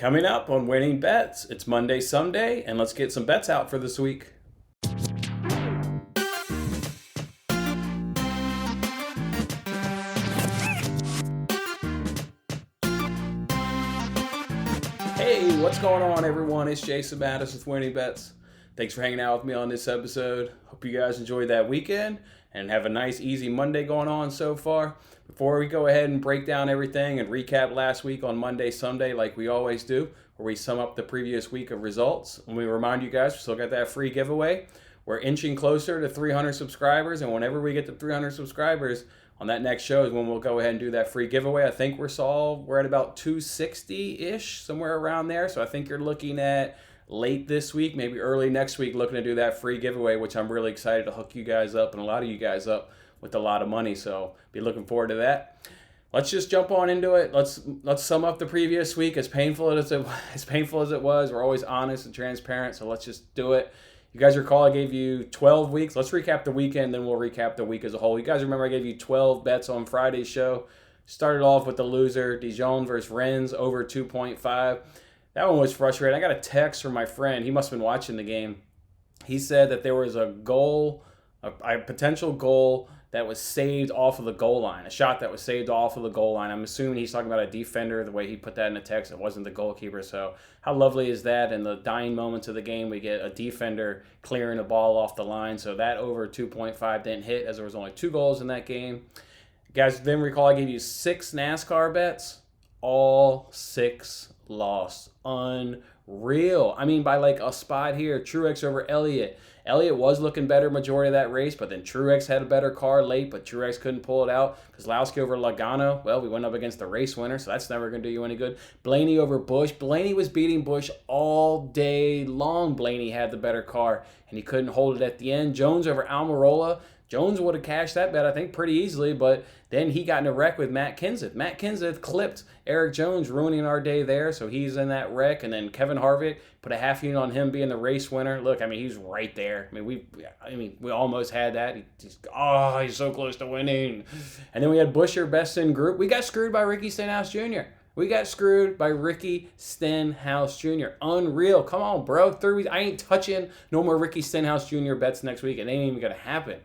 Coming up on Winning Bets, it's Monday Sumday, and let's get some bets out for this week. Hey, what's going on, everyone? It's Jason Mattis with Winning Bets. Thanks for hanging out with me on this episode. Hope you guys enjoyed that weekend and have a nice, easy Monday going on so far. Before we go ahead and break down everything and recap last week on Monday Sumday like we always do, where we sum up the previous week of results, and we remind you guys we still got that free giveaway. We're inching closer to 300 subscribers, and whenever we get to 300 subscribers, on that next show is when we'll go ahead and do that free giveaway. I think we're at about 260-ish, somewhere around there. So I think you're looking at late this week, maybe early next week, looking to do that free giveaway, which I'm really excited to hook you guys up and a lot of you guys up with a lot of money. So be looking forward to that. Let's just jump on into it. Let's sum up the previous week. As painful as it was, we're always honest and transparent. So let's just do it. You guys recall I gave you 12 weeks. Let's recap the weekend, then we'll recap the week as a whole. You guys remember I gave you 12 bets on Friday's show. Started off with the loser, Dijon versus Rennes, over 2.5. That one was frustrating. I got a text from my friend. He must have been watching the game. He said that there was a goal, a potential goal that was saved off of the goal line, a shot that was saved off of the goal line. I'm assuming he's talking about a defender, the way he put that in the text. It wasn't the goalkeeper. So how lovely is that? In the dying moments of the game, we get a defender clearing the ball off the line. So that over 2.5 didn't hit, as there was only 2 goals in that game. Guys, then recall I gave you 6 NASCAR bets. All 6 lost. Unreal. I mean, by like a spot here, Truex over Elliott. Elliott was looking better majority of that race, but then Truex had a better car late, but Truex couldn't pull it out. Kozlowski over Logano, well, we went up against the race winner, so that's never going to do you any good. Blaney over Busch. Blaney was beating Busch all day long. Blaney had the better car, and he couldn't hold it at the end. Jones over Almirola. Jones would have cashed that bet, I think, pretty easily, but then he got in a wreck with Matt Kenseth. Matt Kenseth clipped Eric Jones, ruining our day there, so he's in that wreck. And then Kevin Harvick put a half unit on him being the race winner. Look, I mean, he's right there. I mean, we almost had that. He's so close to winning. And then we had Buescher best in group. We got screwed by Ricky Stenhouse Jr. Unreal. Come on, bro. 3 weeks. I ain't touching no more Ricky Stenhouse Jr. bets next week. It ain't even going to happen.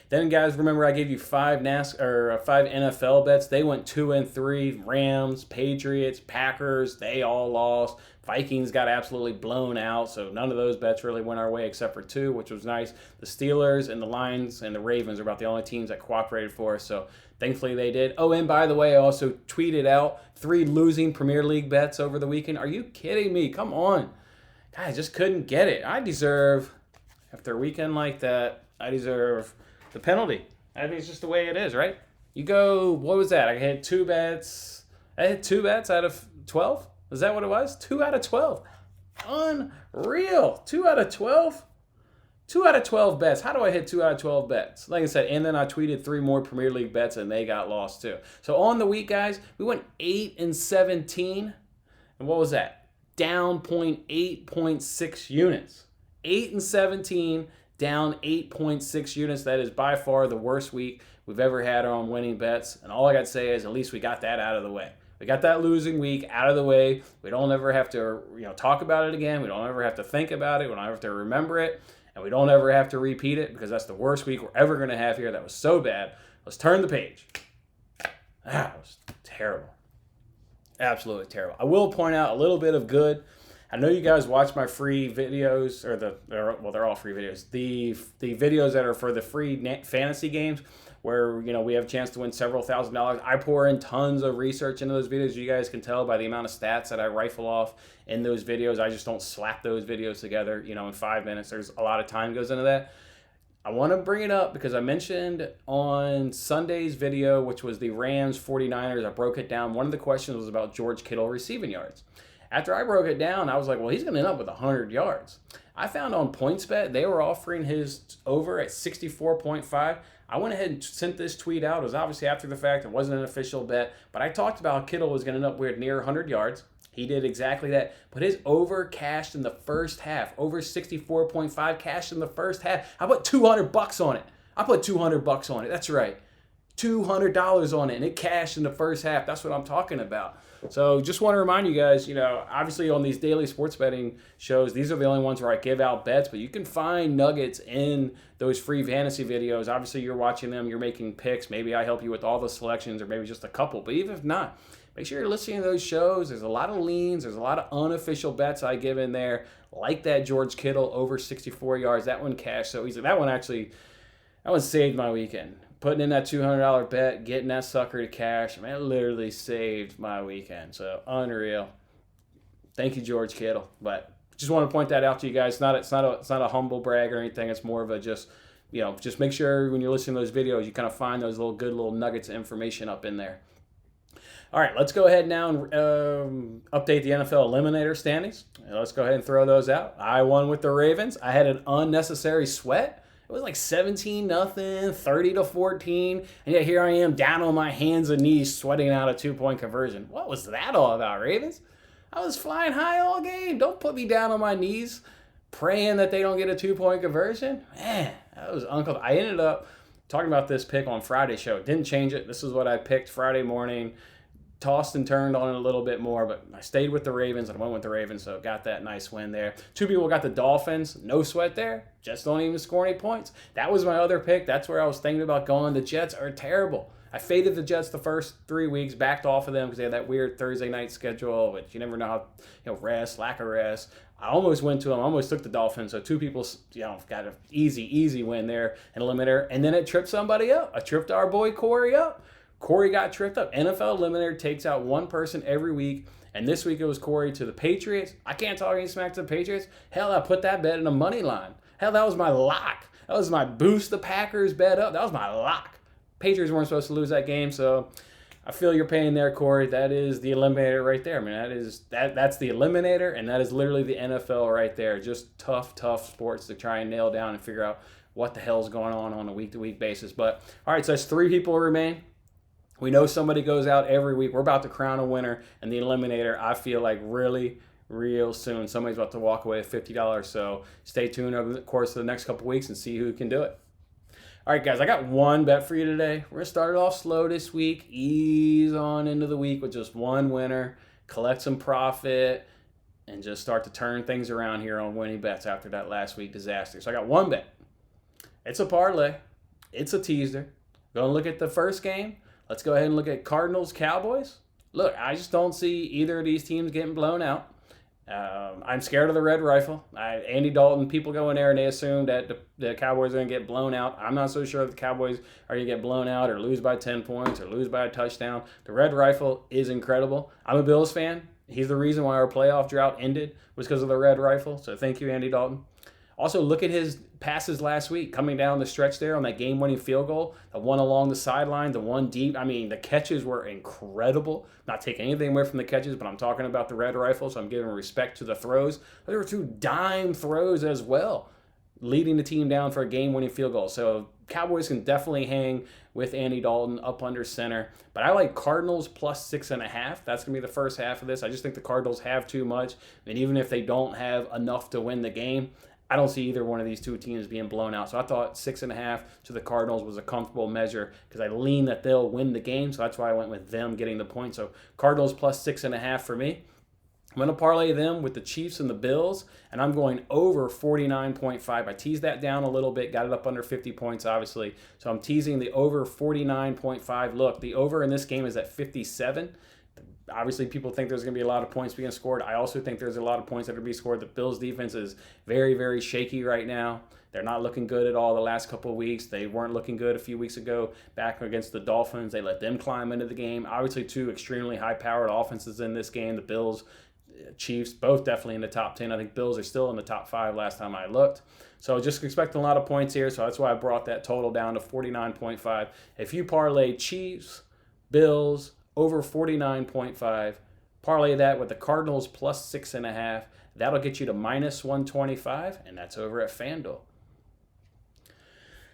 Then, guys, remember I gave you 5 NFL bets. They went 2 and 3. Rams, Patriots, Packers, they all lost. Vikings got absolutely blown out, so none of those bets really went our way except for 2, which was nice. The Steelers and the Lions and the Ravens are about the only teams that cooperated for us, so thankfully they did. Oh, and by the way, I also tweeted out 3 losing Premier League bets over the weekend. Are you kidding me? Come on. God, I just couldn't get it. After a weekend like that, I deserve the penalty. I think it's just the way it is, right? You go, what was that? I had 2 bets. I had 2 bets out of 12? Is that what it was? 2 out of 12. Unreal. 2 out of 12? 2 out of 12 bets. How do I hit 2 out of 12 bets? Like I said, and then I tweeted 3 more Premier League bets and they got lost too. So on the week, guys, we went 8 and 17. And what was that? Down 8.6 units. 8 and 17. Down 8.6 units. That is by far the worst week we've ever had on Winning Bets. And all I got to say is at least we got that out of the way. We got that losing week out of the way. We don't ever have to talk about it again. We don't ever have to think about it. We don't ever have to remember it. And we don't ever have to repeat it because that's the worst week we're ever going to have here. That was so bad. Let's turn the page. That was terrible. Absolutely terrible. I will point out a little bit of good. I know you guys watch my free videos, they're all free videos. The videos that are for the free fantasy games where, we have a chance to win several $1,000s. I pour in tons of research into those videos. You guys can tell by the amount of stats that I rifle off in those videos. I just don't slap those videos together, in 5 minutes. There's a lot of time goes into that. I want to bring it up because I mentioned on Sunday's video, which was the Rams 49ers, I broke it down. One of the questions was about George Kittle receiving yards. After I broke it down, I was like, well, he's going to end up with 100 yards. I found on PointsBet, they were offering his over at 64.5. I went ahead and sent this tweet out. It was obviously after the fact. It wasn't an official bet. But I talked about how Kittle was going to end up with near 100 yards. He did exactly that. But his over cashed in the first half. Over 64.5 cashed in the first half. I put $200 on it. $200 on it. That's right. $200 on it. And it cashed in the first half. That's what I'm talking about. So just want to remind you guys, obviously on these daily sports betting shows, these are the only ones where I give out bets, but you can find nuggets in those free fantasy videos. Obviously, you're watching them, you're making picks. Maybe I help you with all the selections or maybe just a couple, but even if not, make sure you're listening to those shows. There's a lot of leans. There's a lot of unofficial bets I give in there, like that George Kittle over 64 yards. That one cashed so easy. That one saved my weekend. Putting in that $200 bet, getting that sucker to cash, man, it literally saved my weekend. So unreal. Thank you, George Kittle. But just want to point that out to you guys. It's not a humble brag or anything. It's more of a just make sure when you're listening to those videos, you kind of find those good little nuggets of information up in there. All right, let's go ahead now and update the NFL Eliminator standings. Let's go ahead and throw those out. I won with the Ravens. I had an unnecessary sweat. It was like 17-0, 30-14, and yet here I am down on my hands and knees sweating out a 2-point conversion. What was that all about, Ravens? I was flying high all game. Don't put me down on my knees praying that they don't get a 2-point conversion. Man, that was uncomfortable. I ended up talking about this pick on Friday's show. Didn't change it. This is what I picked Friday morning. Tossed and turned on it a little bit more, but I stayed with the Ravens and I went with the Ravens, so got that nice win there. Two people got the Dolphins. No sweat there. Jets don't even score any points. That was my other pick. That's where I was thinking about going. The Jets are terrible. I faded the Jets the first 3 weeks, backed off of them because they had that weird Thursday night schedule, which you never know how, rest, lack of rest. I almost went to them. I almost took the Dolphins. So two people, got an easy win there and Eliminator. And then it tripped somebody up. I tripped our boy Corey up. Corey got tripped up. NFL Eliminator takes out one person every week, and this week it was Corey to the Patriots. I can't talk any smack to the Patriots. Hell, I put that bet in a money line. Hell, that was my lock. That was my boost the Packers bet up. That was my lock. Patriots weren't supposed to lose that game, so I feel your pain there, Corey. That is the Eliminator right there. I mean, that's the Eliminator, and that is literally the NFL right there. Just tough sports to try and nail down and figure out what the hell's going on a week-to-week basis. But, all right, so that's 3 people remain. We know somebody goes out every week. We're about to crown a winner, and the Eliminator, I feel like really, real soon. Somebody's about to walk away with $50, so stay tuned over the course of the next couple weeks and see who can do it. All right, guys, I got one bet for you today. We're going to start it off slow this week, ease on into the week with just one winner, collect some profit, and just start to turn things around here on winning bets after that last week disaster. So I got one bet. It's a parlay. It's a teaser. Going to look at the first game. Let's go ahead and look at Cardinals-Cowboys. Look, I just don't see either of these teams getting blown out. I'm scared of the red rifle. Andy Dalton, people go in there and they assume that the Cowboys are going to get blown out. I'm not so sure the Cowboys are going to get blown out or lose by 10 points or lose by a touchdown. The red rifle is incredible. I'm a Bills fan. He's the reason why our playoff drought ended was because of the red rifle. So thank you, Andy Dalton. Also, look at his passes last week, coming down the stretch there on that game-winning field goal, the one along the sideline, the one deep. I mean, the catches were incredible. Not taking anything away from the catches, but I'm talking about the red rifle, so I'm giving respect to the throws. There were 2 dime throws as well, leading the team down for a game-winning field goal. So Cowboys can definitely hang with Andy Dalton up under center. But I like Cardinals plus 6.5. That's going to be the first half of this. I just think the Cardinals have too much, and even if they don't have enough to win the game, I don't see either one of these two teams being blown out. So I thought 6.5 to the Cardinals was a comfortable measure because I lean that they'll win the game. So that's why I went with them getting the point. So Cardinals plus 6.5 for me. I'm going to parlay them with the Chiefs and the Bills, and I'm going over 49.5. I teased that down a little bit, got it up under 50 points, obviously. So I'm teasing the over 49.5. Look, the over in this game is at 57. Obviously, people think there's going to be a lot of points being scored. I also think there's a lot of points that are being scored. The Bills' defense is very, very shaky right now. They're not looking good at all the last couple of weeks. They weren't looking good a few weeks ago back against the Dolphins. They let them climb into the game. Obviously, 2 extremely high-powered offenses in this game. The Bills, Chiefs, both definitely in the top 10. I think Bills are still in the top 5 last time I looked. So just expecting a lot of points here. So that's why I brought that total down to 49.5. If you parlay Chiefs, Bills, over 49.5. Parlay that with the Cardinals plus 6.5. That'll get you to minus 125, and that's over at FanDuel.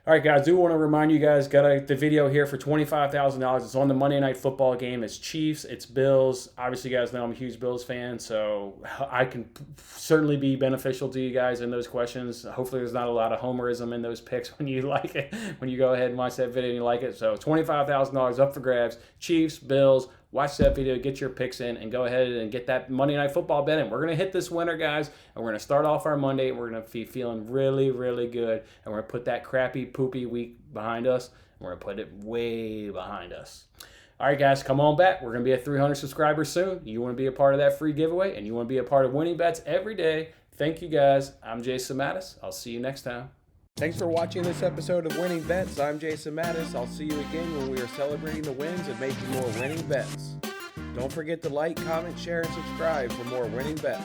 All right, guys, do want to remind you guys, got the video here for $25,000. It's on the Monday Night Football game. It's Chiefs, it's Bills. Obviously, you guys know I'm a huge Bills fan, so I can certainly be beneficial to you guys in those questions. Hopefully, there's not a lot of homerism in those picks when you like it, when you go ahead and watch that video and you like it. So $25,000 up for grabs. Chiefs, Bills, watch that video, get your picks in, and go ahead and get that Monday Night Football bet in. We're going to hit this winner, guys, and we're going to start off our Monday, and we're going to be feeling really, really good, and we're going to put that crappy, poopy week behind us, and we're going to put it way behind us. All right, guys, come on back. We're going to be at 300 subscribers soon. You want to be a part of that free giveaway, and you want to be a part of winning bets every day. Thank you, guys. I'm Jason Mattis. I'll see you next time. Thanks for watching this episode of Winning Bets. I'm Jason Mattis. I'll see you again when we are celebrating the wins and making more winning bets. Don't forget to like, comment, share, and subscribe for more winning bets.